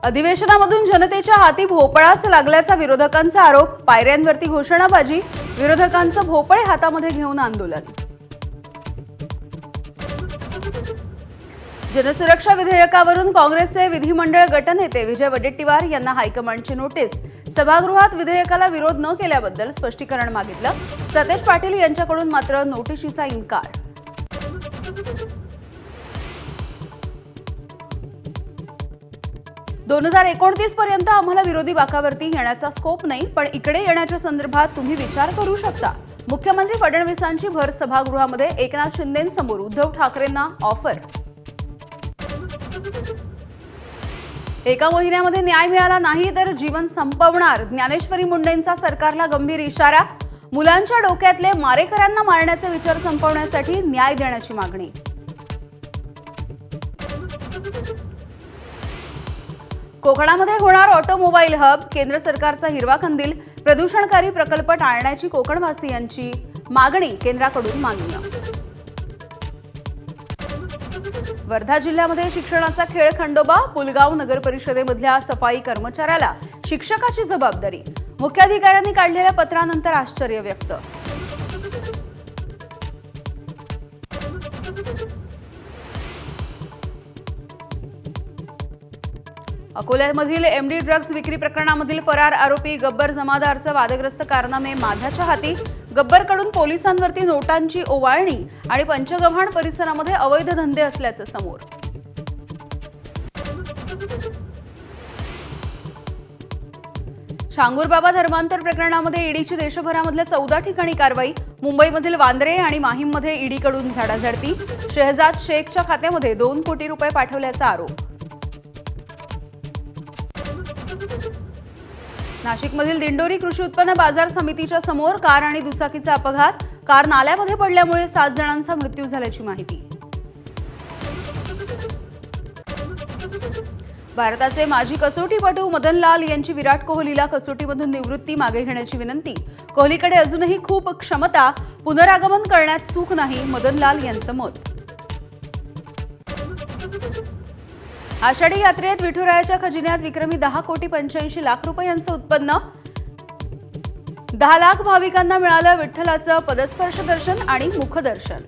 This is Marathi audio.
अधिवेशनामधून जनतेच्या हाती भोपळाच लागल्याचा विरोधकांचा आरोप। पायऱ्यांवरती घोषणाबाजी, विरोधकांचं भोपळे हातामध्ये घेऊन आंदोलन। जनसुरक्षा विधेयकावरून काँग्रेसचे विधिमंडळ गटनेते विजय वडेट्टीवार यांना हायकमांडची नोटीस। सभागृहात विधेयकाला विरोध न केल्याबद्दल स्पष्टीकरण मागितलं। सतेज पाटील यांच्याकडून मात्र नोटीशीचा इन्कार। 2029 पर्यंत आम्हाला विरोधी बाकावरती येण्याचा स्कोप नाही, पण इकडे येण्याच्या संदर्भात तुम्ही विचार करू शकता। मुख्यमंत्री फडणवीसांची भर सभागृहामध्ये एकनाथ शिंदेंसमोर उद्धव ठाकरेंना ऑफर। एका महिन्यामध्ये न्याय मिळाला नाही तर जीवन संपवणार, ज्ञानेश्वरी मुंडेंचा सरकारला गंभीर इशारा। मुलांच्या डोक्यातले मारेकऱ्यांना मारण्याचे विचार संपवण्यासाठी न्याय देण्याची मागणी। कोकणामध्ये होणार ऑटोमोबाईल हब, केंद्र सरकारचा हिरवा कंदील। प्रदूषणकारी प्रकल्प टाळण्याची कोकणवासियांची मागणी, केंद्राकडून मान्य। वर्धा जिल्ह्यामध्ये शिक्षणाचा खेळ खंडोबा, पुलगाव नगर परिषदेमधल्या सफाई कर्मचाऱ्याला शिक्षकाची जबाबदारी। मुख्याधिकाऱ्यांनी काढलेल्या पत्रानंतर आश्चर्य व्यक्त। अकोल्यामधील एमडी ड्रग्ज विक्री प्रकरणामधील फरार आरोपी गब्बर जमादारचे वादग्रस्त कारनामे माझ्याच्या हाती। गब्बरकडून पोलिसांवरती नोटांची ओवाळणी आणि पंचगव्हाण परिसरामध्ये अवैध धंदे असल्याचं समोर। शांगूरबाबा धर्मांतर प्रकरणामध्ये ईडीची देशभरामधल्या 14 ठिकाणी कारवाई। मुंबईमधील वांद्रे आणि माहीममध्ये ईडीकडून झाडाझडती। शहजाद शेखच्या खात्यामध्ये 2 कोटी रुपये पाठवल्याचा आरोप। नाशिकमधील दिंडोरी कृषी उत्पन्न बाजार समितीच्या समोर कार आणि दुचाकीचा अपघात। कार नाल्यामध्ये पडल्यामुळे 7 जणांचा मृत्यू झाल्याची माहिती। भारताचे माजी कसोटीपटू मदनलाल यांची विराट कोहलीला कसोटीमधून निवृत्ती मागे घेण्याची विनंती। कोहलीकडे अजूनही खूप क्षमता, पुनरागमन करण्यात चूक नाही, मदनलाल यांचं मत। आषाढी यात्रेत विठुरायाच्या खजिन्यात विक्रमी 10 कोटी 85 लाख रुपयांचं उत्पन्न। 10 लाख भाविकांना मिळालं विठ्ठलाचं पदस्पर्श दर्शन आणि मुखदर्शन।